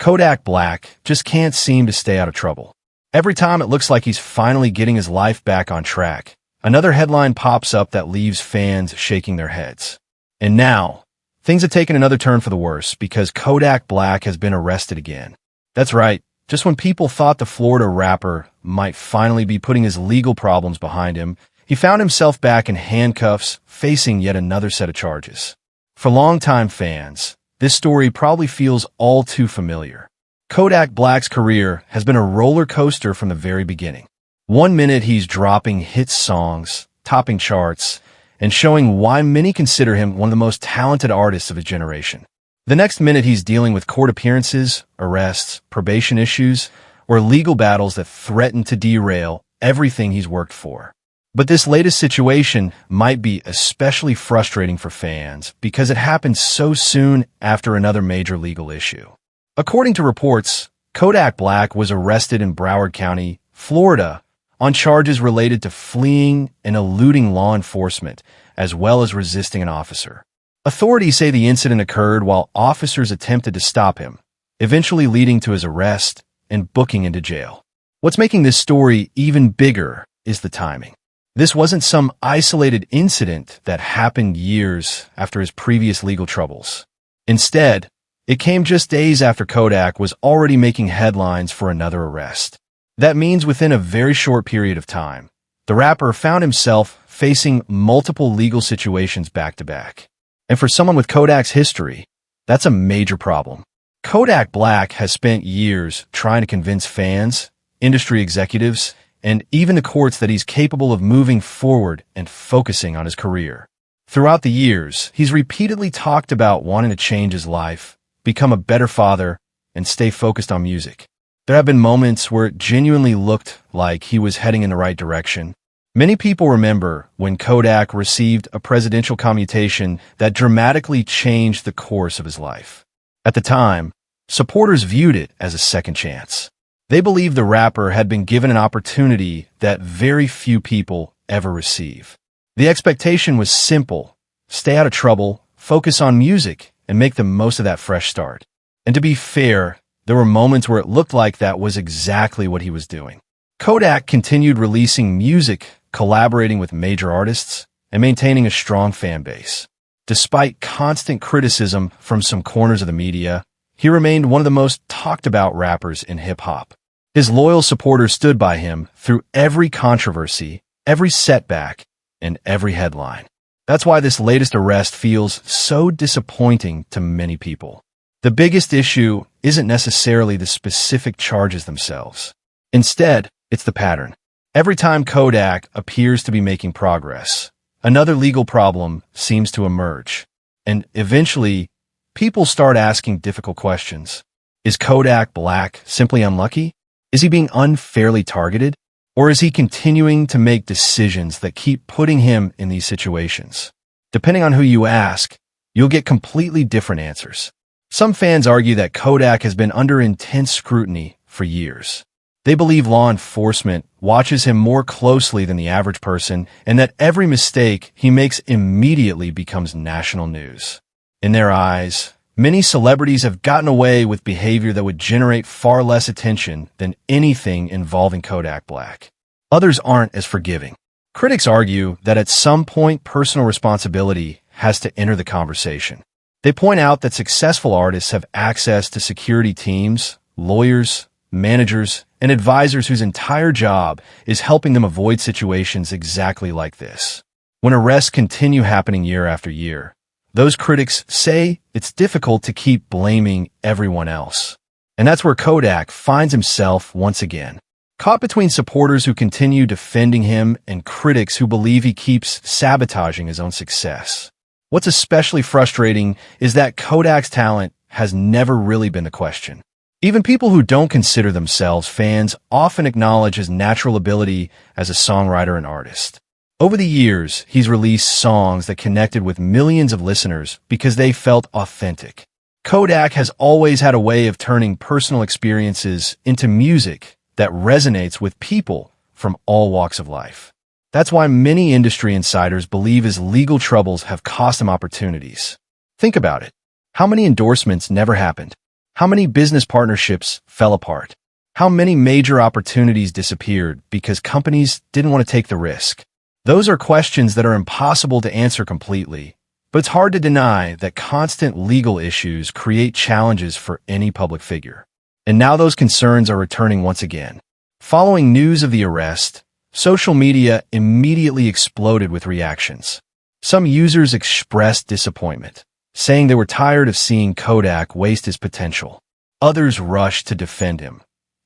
Kodak Black just can't seem to stay out of trouble. Every time it looks like he's finally getting his life back on track, another headline pops up that leaves fans shaking their heads. And now, things have taken another turn for the worse because Kodak Black has been arrested again. That's right, just when people thought the Florida rapper might finally be putting his legal problems behind him, he found himself back in handcuffs, facing yet another set of charges. For longtime fans, this story probably feels all too familiar. Kodak Black's career has been a roller coaster from the very beginning. One minute he's dropping hit songs, topping charts, and showing why many consider him one of the most talented artists of his generation. The next minute he's dealing with court appearances, arrests, probation issues, or legal battles that threaten to derail everything he's worked for. But this latest situation might be especially frustrating for fans because it happened so soon after another major legal issue. According to reports, Kodak Black was arrested in Broward County, Florida, on charges related to fleeing and eluding law enforcement, as well as resisting an officer. Authorities say the incident occurred while officers attempted to stop him, eventually leading to his arrest and booking into jail. What's making this story even bigger is the timing. This wasn't some isolated incident that happened years after his previous legal troubles. Instead, it came just days after Kodak was already making headlines for another arrest. That means within a very short period of time, the rapper found himself facing multiple legal situations back-to-back. And for someone with Kodak's history, that's a major problem. Kodak Black has spent years trying to convince fans, industry executives, and even the courts that he's capable of moving forward and focusing on his career. Throughout the years, he's repeatedly talked about wanting to change his life, become a better father, and stay focused on music. There have been moments where it genuinely looked like he was heading in the right direction. Many people remember when Kodak received a presidential commutation that dramatically changed the course of his life. At the time, supporters viewed it as a second chance. They believed the rapper had been given an opportunity that very few people ever receive. The expectation was simple: stay out of trouble, focus on music, and make the most of that fresh start. And to be fair, there were moments where it looked like that was exactly what he was doing. Kodak continued releasing music, collaborating with major artists, and maintaining a strong fan base. Despite constant criticism from some corners of the media, he remained one of the most talked about rappers in hip-hop. His loyal supporters stood by him through every controversy, every setback, and every headline. That's why this latest arrest feels so disappointing to many people. The biggest issue isn't necessarily the specific charges themselves. Instead, it's the pattern. Every time Kodak appears to be making progress, another legal problem seems to emerge. And eventually, people start asking difficult questions. Is Kodak Black simply unlucky? Is he being unfairly targeted? Or is he continuing to make decisions that keep putting him in these situations? Depending on who you ask, you'll get completely different answers. Some fans argue that Kodak has been under intense scrutiny for years. They believe law enforcement watches him more closely than the average person, and that every mistake he makes immediately becomes national news. In their eyes, many celebrities have gotten away with behavior that would generate far less attention than anything involving Kodak Black. Others aren't as forgiving. Critics argue that at some point personal responsibility has to enter the conversation. They point out that successful artists have access to security teams, lawyers, managers, and advisors whose entire job is helping them avoid situations exactly like this. When arrests continue happening year after year, those critics say it's difficult to keep blaming everyone else. And that's where Kodak finds himself once again, caught between supporters who continue defending him and critics who believe he keeps sabotaging his own success. What's especially frustrating is that Kodak's talent has never really been the question. Even people who don't consider themselves fans often acknowledge his natural ability as a songwriter and artist. Over the years, he's released songs that connected with millions of listeners because they felt authentic. Kodak has always had a way of turning personal experiences into music that resonates with people from all walks of life. That's why many industry insiders believe his legal troubles have cost him opportunities. Think about it. How many endorsements never happened? How many business partnerships fell apart? How many major opportunities disappeared because companies didn't want to take the risk? Those are questions that are impossible to answer completely, but it's hard to deny that constant legal issues create challenges for any public figure. And now those concerns are returning once again. Following news of the arrest, social media immediately exploded with reactions. Some users expressed disappointment, saying they were tired of seeing Kodak waste his potential. Others rushed to defend him,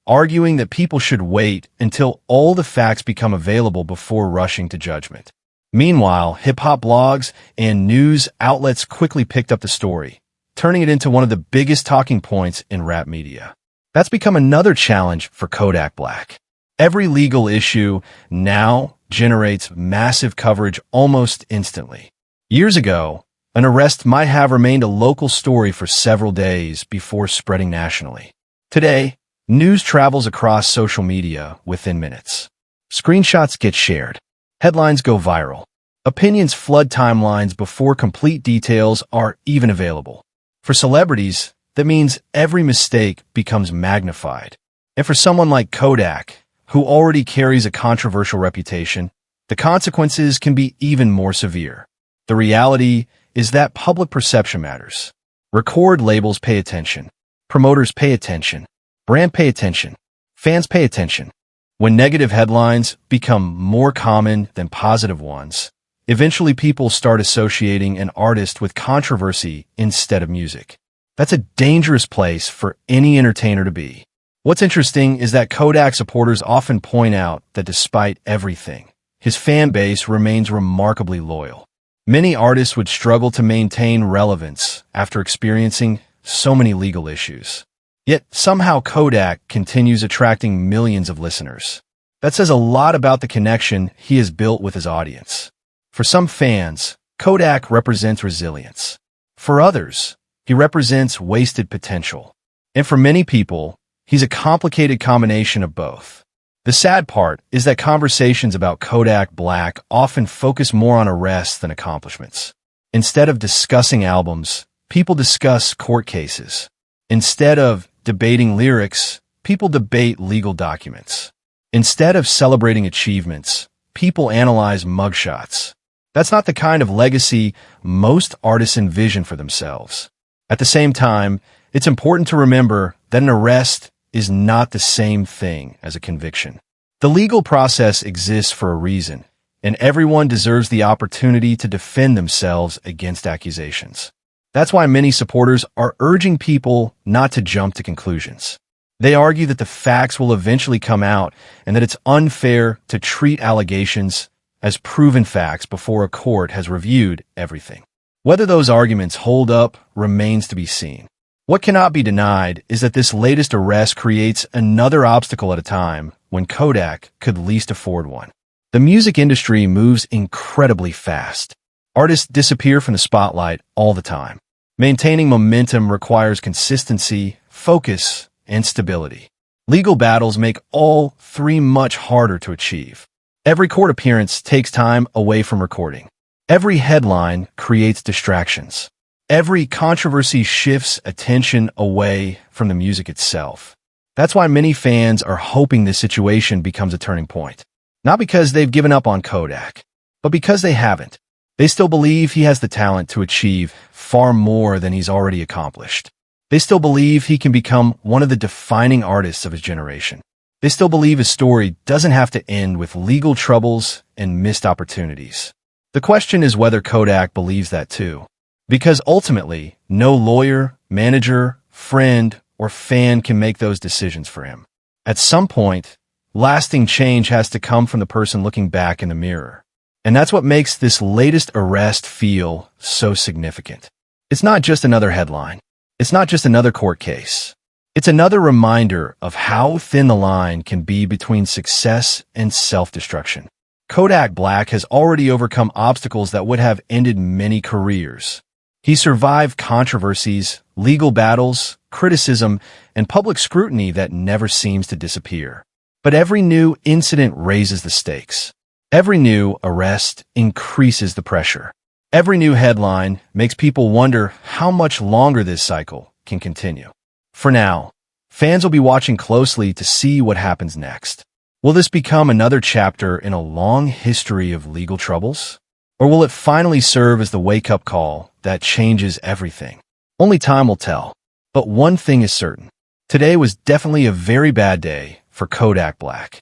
arguing that people should wait until all the facts become available before rushing to judgment. Meanwhile, hip-hop blogs and news outlets quickly picked up the story, turning it into one of the biggest talking points in rap media. That's become another challenge for Kodak Black. Every legal issue now generates massive coverage almost instantly. Years ago, an arrest might have remained a local story for several days before spreading nationally. Today, news travels across social media within minutes. Screenshots get shared. Headlines go viral. Opinions flood timelines before complete details are even available. For celebrities, that means every mistake becomes magnified. And for someone like Kodak, who already carries a controversial reputation, the consequences can be even more severe. The reality is that public perception matters. Record labels pay attention. Promoters pay attention. Brand pay attention. Fans pay attention. When negative headlines become more common than positive ones, eventually people start associating an artist with controversy instead of music. That's a dangerous place for any entertainer to be. What's interesting is that Kodak supporters often point out that despite everything, his fan base remains remarkably loyal. Many artists would struggle to maintain relevance after experiencing so many legal issues. Yet somehow Kodak continues attracting millions of listeners. That says a lot about the connection he has built with his audience. For some fans, Kodak represents resilience. For others, he represents wasted potential. And for many people, he's a complicated combination of both. The sad part is that conversations about Kodak Black often focus more on arrests than accomplishments. Instead of discussing albums, people discuss court cases. Instead of debating lyrics, people debate legal documents. Instead of celebrating achievements, people analyze mugshots. That's not the kind of legacy most artists envision for themselves. At the same time, it's important to remember that an arrest is not the same thing as a conviction. The legal process exists for a reason, and everyone deserves the opportunity to defend themselves against accusations. That's why many supporters are urging people not to jump to conclusions. They argue that the facts will eventually come out and that it's unfair to treat allegations as proven facts before a court has reviewed everything. Whether those arguments hold up remains to be seen. What cannot be denied is that this latest arrest creates another obstacle at a time when Kodak could least afford one. The music industry moves incredibly fast. Artists disappear from the spotlight all the time. Maintaining momentum requires consistency, focus, and stability. Legal battles make all three much harder to achieve. Every court appearance takes time away from recording. Every headline creates distractions. Every controversy shifts attention away from the music itself. That's why many fans are hoping this situation becomes a turning point. Not because they've given up on Kodak, but because they haven't. They still believe he has the talent to achieve far more than he's already accomplished. They still believe he can become one of the defining artists of his generation. They still believe his story doesn't have to end with legal troubles and missed opportunities. The question is whether Kodak believes that too. Because ultimately, no lawyer, manager, friend, or fan can make those decisions for him. At some point, lasting change has to come from the person looking back in the mirror. And that's what makes this latest arrest feel so significant. It's not just another headline. It's not just another court case. It's another reminder of how thin the line can be between success and self-destruction. Kodak Black has already overcome obstacles that would have ended many careers. He survived controversies, legal battles, criticism, and public scrutiny that never seems to disappear. But every new incident raises the stakes. Every new arrest increases the pressure. Every new headline makes people wonder how much longer this cycle can continue. For now, fans will be watching closely to see what happens next. Will this become another chapter in a long history of legal troubles? Or will it finally serve as the wake-up call that changes everything? Only time will tell. But one thing is certain. Today was definitely a very bad day for Kodak Black.